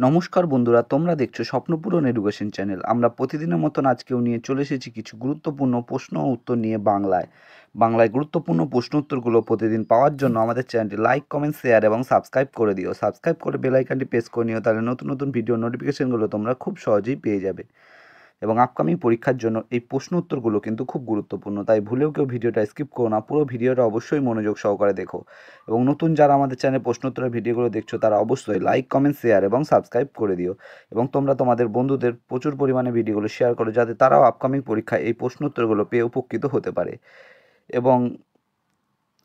নমস্কার বন্ধুরা, তোমরা দেখছো স্বপ্নপূরণ এডুকেশন চ্যানেল। আমরা প্রতিদিনের মতন আজকেও নিয়ে চলে এসেছি কিছু গুরুত্বপূর্ণ প্রশ্ন ও উত্তর নিয়ে বাংলায় গুরুত্বপূর্ণ প্রশ্ন উত্তরগুলো প্রতিদিন পাওয়ার জন্য আমাদের চ্যানেলটি লাইক, কমেন্ট, শেয়ার এবং সাবস্ক্রাইব করে দিও। সাবস্ক্রাইব করে বেল আইকনটি প্রেস করে নিও, তাহলে নতুন নতুন ভিডিও নোটিফিকেশনগুলো তোমরা খুব সহজেই পেয়ে যাবে। এবং আপকামিং পরীক্ষার জন্য এই প্রশ্ন উত্তরগুলো কিন্তু খুব গুরুত্বপূর্ণ, তাই ভুলেও কেউ ভিডিওটা স্কিপ করো না, পুরো ভিডিওটা অবশ্যই মনোযোগ সহকারে দেখো। এবং নতুন যারা আমাদের চ্যানেলে প্রশ্ন উত্তরের ভিডিওগুলো দেখছো তারা অবশ্যই লাইক, কমেন্ট, শেয়ার এবং সাবস্ক্রাইব করে দিও। এবং তোমরা তোমাদের বন্ধুদের প্রচুর পরিমাণে ভিডিওগুলো শেয়ার করো, যাতে তারাও আপকামিং পরীক্ষায় এই প্রশ্ন উত্তরগুলো পেয়ে উপকৃত হতে পারে। এবং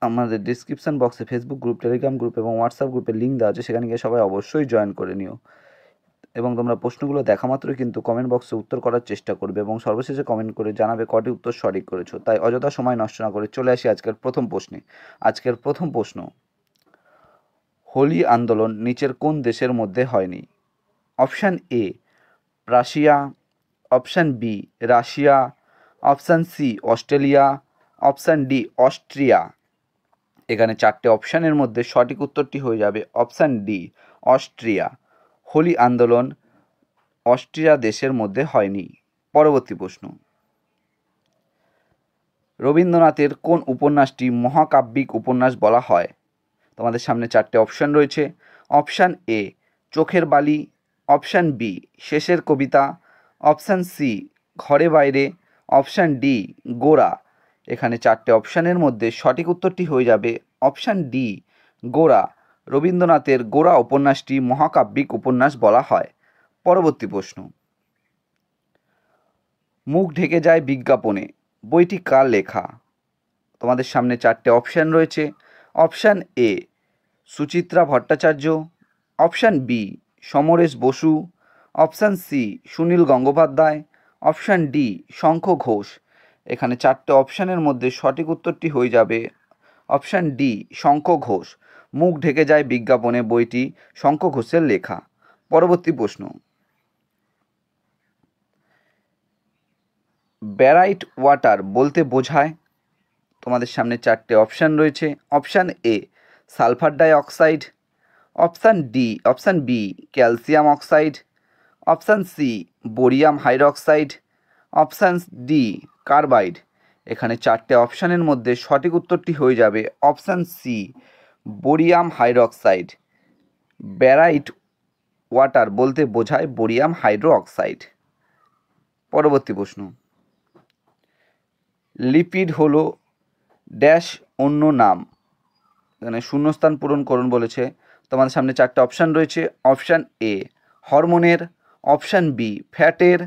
আমাদের ডিসক্রিপশান বক্সে ফেসবুক গ্রুপ, টেলিগ্রাম গ্রুপ এবং হোয়াটসঅ্যাপ গ্রুপের লিঙ্ক দেওয়া আছে, সেখানে গিয়ে সবাই অবশ্যই জয়েন করে নিও। এবং তোমরা প্রশ্নগুলো দেখা মাত্রই কিন্তু কমেন্ট বক্সে উত্তর করার চেষ্টা করবে এবং সর্বশেষে কমেন্ট করে জানাবে কটি উত্তর সঠিক করেছো। তাই অযথা সময় নষ্ট না করে চলে আসি আজকের প্রথম প্রশ্নে। আজকের প্রথম প্রশ্ন: হোলি আন্দোলন নিচের কোন দেশের মধ্যে হয়নি? Option A Russia, option B Russia, option C Australia, option D Austria. এখানে চারটে অপশানের মধ্যে সঠিক উত্তরটি হয়ে যাবে অপশান ডি অস্ট্রিয়া। হোলি আন্দোলন অস্ট্রিয়া দেশের মধ্যে হয়নি। পরবর্তী প্রশ্ন: রবীন্দ্রনাথের কোন উপন্যাসটি মহাকাব্যিক উপন্যাস বলা হয়? তোমাদের সামনে চারটে অপশান রয়েছে। অপশান এ চোখের বালি, অপশান বি শেষের কবিতা, অপশান সি ঘরে বাইরে, অপশান ডি গোরা। এখানে চারটে অপশানের মধ্যে সঠিক উত্তরটি হয়ে যাবে অপশান ডি গোরা। রবীন্দ্রনাথের গোরা উপন্যাসটি মহাকাব্যিক উপন্যাস বলা হয়। পরবর্তী প্রশ্ন: মুখ ঢেকে যায় বিজ্ঞাপনে বইটি কার লেখা? তোমাদের সামনে চারটে অপশান রয়েছে। Option A Suchitra Bhattacharya, option B Samaresh Basu, option C Sunil Gangopadhyay, option D Shankha Ghosh. এখানে চারটে অপশানের মধ্যে সঠিক উত্তরটি হয়ে যাবে অপশান ডি শঙ্খ ঘোষ। মুখ ঢেকে যায় বিজ্ঞাপনে বইটি শঙ্খ ঘোষের লেখা। পরবর্তী প্রশ্ন: ব্যারাইট ওয়াটার বলতে বোঝায়? তোমাদের সামনে চারটে অপশান রয়েছে। Option A sulphur dioxide, option B calcium oxide, option C barium hydroxide, option D carbide. এখানে চারটে অপশানের মধ্যে সঠিক উত্তরটি হয়ে যাবে option C barium hydroxide. Barite water বলতে বোঝায় বোরিয়াম হাইড্রো অক্সাইড। পরবর্তী প্রশ্ন: লিপিড হলো ড্যাশ অন্য নাম। এখানে শূন্যস্থান পূরণ করুন বলেছে। তোমাদের সামনে চারটে অপশান রয়েছে। অপশান এ হরমোনের, অপশান বি ফ্যাটের,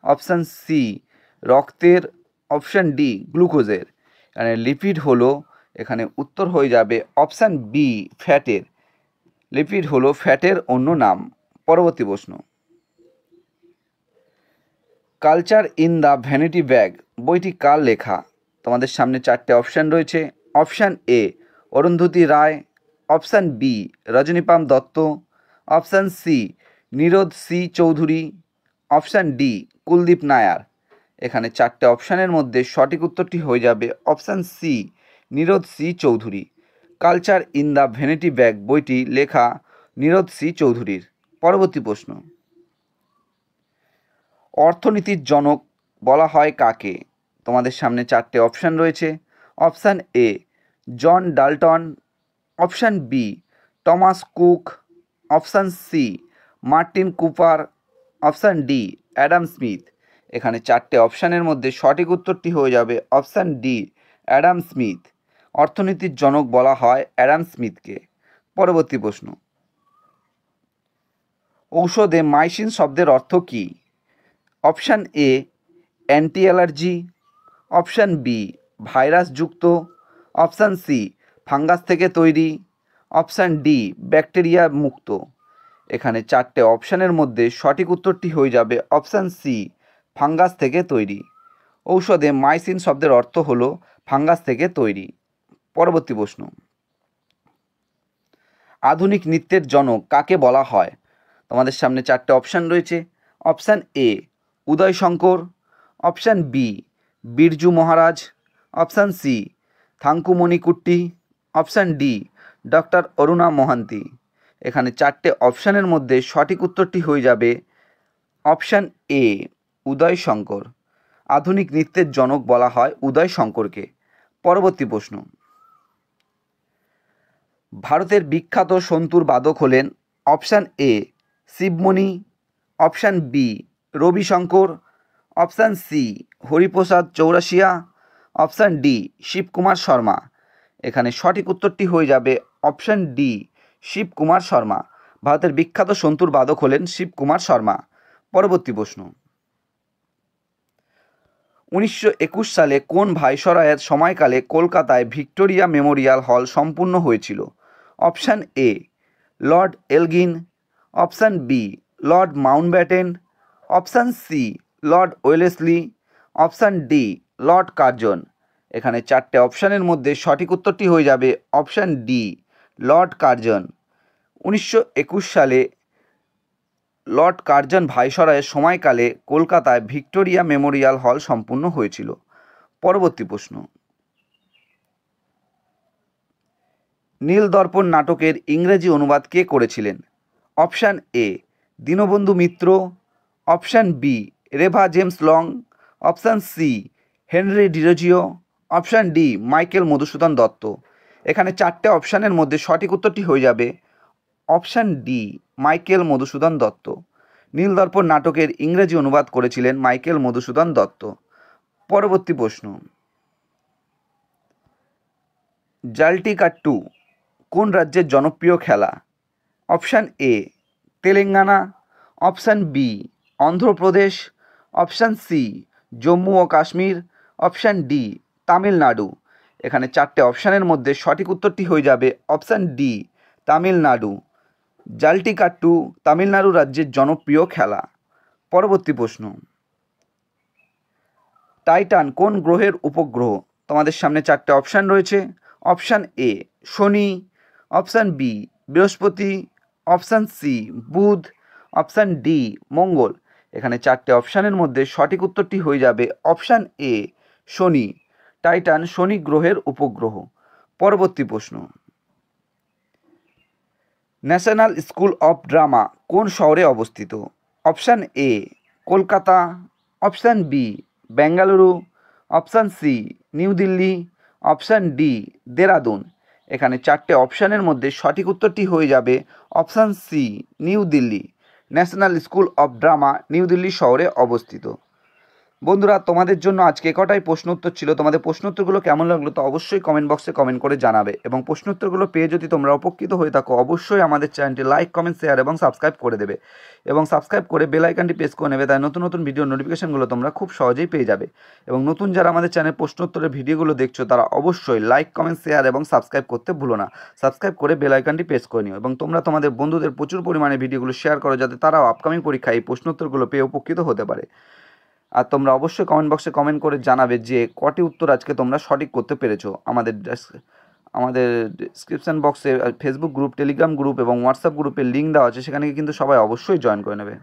অপশান সি রক্তের, অপশান ডি গ্লুকোজের। এখানে লিপিড হলো, এখানে উত্তর হয়ে যাবে অপশান বি ফ্যাটের। লিপিড হলো ফ্যাটের অন্য নাম। পরবর্তী প্রশ্ন: culture in the vanity bag বইটি কার লেখা? তোমাদের সামনে চারটে অপশান রয়েছে। Option A Arundhati Roy, option B Rajani Palme Dutt, option C Nirad C Chaudhuri, option D Kuldip Nayar. এখানে চারটে অপশানের মধ্যে সঠিক উত্তরটি হয়ে যাবে option C Nirad C Chaudhuri. Culture in the vanity bag বইটি লেখা নীরদ সি চৌধুরীর। পরবর্তী প্রশ্ন: অর্থনীতির জনক বলা হয় কাকে? তোমাদের সামনে চারটে অপশান রয়েছে। Option A John Dalton, option B Thomas Cook, option C Martin Cooper, option D Adam Smith. এখানে চারটে অপশানের মধ্যে সঠিক উত্তরটি হয়ে যাবে অপশান ডি অ্যাডাম স্মিথ। অর্থনীতির জনক বলা হয় অ্যাডাম স্মিথকে। পরবর্তী প্রশ্ন: ঔষধে মাইসিন শব্দের অর্থ কী? Option A anti allergy, option B ভাইরাসযুক্ত, অপশান সি ফাঙ্গাস থেকে তৈরি, অপশান ডি ব্যাকটেরিয়া মুক্ত। এখানে চারটে অপশানের মধ্যে সঠিক উত্তরটি হয়ে যাবে অপশান সি ফাঙ্গাস থেকে তৈরি। ঔষধে মাইসিন শব্দের অর্থ হলো ফাঙ্গাস থেকে তৈরি। পরবর্তী প্রশ্ন: আধুনিক নৃত্যের জনক কাকে বলা হয়? তোমাদের সামনে চারটে অপশান রয়েছে। Option A Uday Shankar, option B Birju Maharaj, option C Thankamani Kutty, option D doctor Aruna Mohanty. এখানে 4টে অপশানের মধ্যে সঠিক উত্তরটি হয়ে যাবে অপশান এ, উদয় শঙ্কর। আধুনিক নৃত্যের জনক বলা হয় উদয় শঙ্করকে। পরবর্তী প্রশ্ন, ভারতের বিখ্যাত সন্তুর বাদক হলেন option A, Sivamani, option B, Ravishankar, option C, Hariprasad Chaurasia, option D, Shivkumar Sharma. এখানে সঠিক উত্তরটি হয়ে যাবে অপশান ডি, শিবকুমার শর্মা। ভারতের বিখ্যাত সন্তুর বাদক হলেন শিবকুমার শর্মা। পরবর্তী প্রশ্ন, 1921 সালে কোন ভাইসরয়ের সময়কালে কলকাতায় ভিক্টোরিয়া মেমোরিয়াল হল সম্পূর্ণ হয়েছিল? Option A, Lord Elgin, option B, Lord Mountbatten, option C, Lord Wellesley, option D, Lord Curzon. এখানে 4টে অপশানের মধ্যে সঠিক উত্তরটি হয়ে যাবে অপশান ডি, লর্ড কার্জন। 1921 সালে লর্ড কার্জন ভাইসরয়ের সময়কালে কলকাতায় ভিক্টোরিয়া মেমোরিয়াল হল সম্পূর্ণ হয়েছিল। পরবর্তী প্রশ্ন, নীলদর্পণ নাটকের ইংরেজি অনুবাদ কে করেছিলেন? Option A, Dinabandhu Mitra, option B, Rev James Long, option C, Henry Derozio, option D, Michael Madhusudan Dutta. এখানে 4টে অপশানের মধ্যে সঠিক উত্তরটি হয়ে যাবে option D, Michael Madhusudan Dutta. Nildarpan নাটকের ইংরেজি অনুবাদ করেছিলেন মাইকেল মধুসূদন দত্ত। পরবর্তী প্রশ্ন, জাল্লিকাট্টু কোন রাজ্যের জনপ্রিয় খেলা? Option A, Telangana, option B, Andhra Pradesh, option C, Jammu ও কাশ্মীর, অপশান ডি, তামিলনাড়ু। এখানে 4টে অপশানের মধ্যে সঠিক উত্তরটি হয়ে যাবে অপশান ডি, তামিলনাড়ু। জাল্লিকাট্টু তামিলনাড়ু রাজ্যের জনপ্রিয় খেলা। পরবর্তী প্রশ্ন, টাইটান কোন গ্রহের উপগ্রহ? তোমাদের সামনে 4টে অপশান রয়েছে। Option A, Shani, option B, Brihaspati, option C, Budh, option D, Mangal. এখানে 4টে অপশানের মধ্যে সঠিক উত্তরটি হয়ে যাবে অপশান এ, শনি। টাইটান শনি গ্রহের উপগ্রহ। পরবর্তী প্রশ্ন, ন্যাশনাল স্কুল অফ ড্রামা কোন শহরে অবস্থিত? Option A, Kolkata, option B, Bengaluru, option C, New Delhi, option D, Dehradun. এখানে 4টে অপশানের মধ্যে সঠিক উত্তরটি হয়ে যাবে option C, New Delhi. National school of drama New Delhi শহরে অবস্থিত। বন্ধুরা, তোমাদের জন্য আজকে কটাই প্রশ্ন উত্তর ছিল। তোমাদের প্রশ্ন উত্তরগুলো কেমন লাগলো তো অবশ্যই কমেন্ট বক্সে কমেন্ট করে জানাবে, এবং প্রশ্ন উত্তরগুলো পেয়ে যদি তোমরা উপকৃত হয়ে থাকো অবশ্যই আমাদের চ্যানেলটি লাইক, কমেন্ট, শেয়ার এবং সাবস্ক্রাইব করে দেবে, এবং সাবস্ক্রাইব করে বেল আইকনটি প্রেস করে নেবে। তাই নতুন নতুন ভিডিও নোটিফিকেশনগুলো তোমরা খুব সহজেই পেয়ে যাবে। এবং নতুন যারা আমাদের চ্যানেল প্রশ্ন উত্তরের ভিডিওগুলো দেখছো তারা অবশ্যই লাইক, কমেন্ট, শেয়ার এবং সাবস্ক্রাইব করতে ভুলো না। সাবস্ক্রাইব করে বেল আইকনটি প্রেস করে নিও, এবং তোমরা তোমাদের বন্ধুদের প্রচুর পরিমাণে ভিডিওগুলো শেয়ার করো যাতে তারাও আপকামিং পরীক্ষায় এই প্রশ্ন উত্তরগুলো পেয়ে উপকৃত হতে পারে। আর তোমরা অবশ্যই কমেন্ট বক্সে কমেন্ট করে জানাবে যে কটি উত্তর আজকে তোমরা সঠিক করতে পেরেছো। আমাদের ডিসক্রিপশান বক্সে ফেসবুক গ্রুপ, টেলিগ্রাম গ্রুপ এবং হোয়াটসঅ্যাপ গ্রুপের লিঙ্ক দেওয়া আছে, সেখানে কিন্তু সবাই অবশ্যই জয়েন করে নেবে।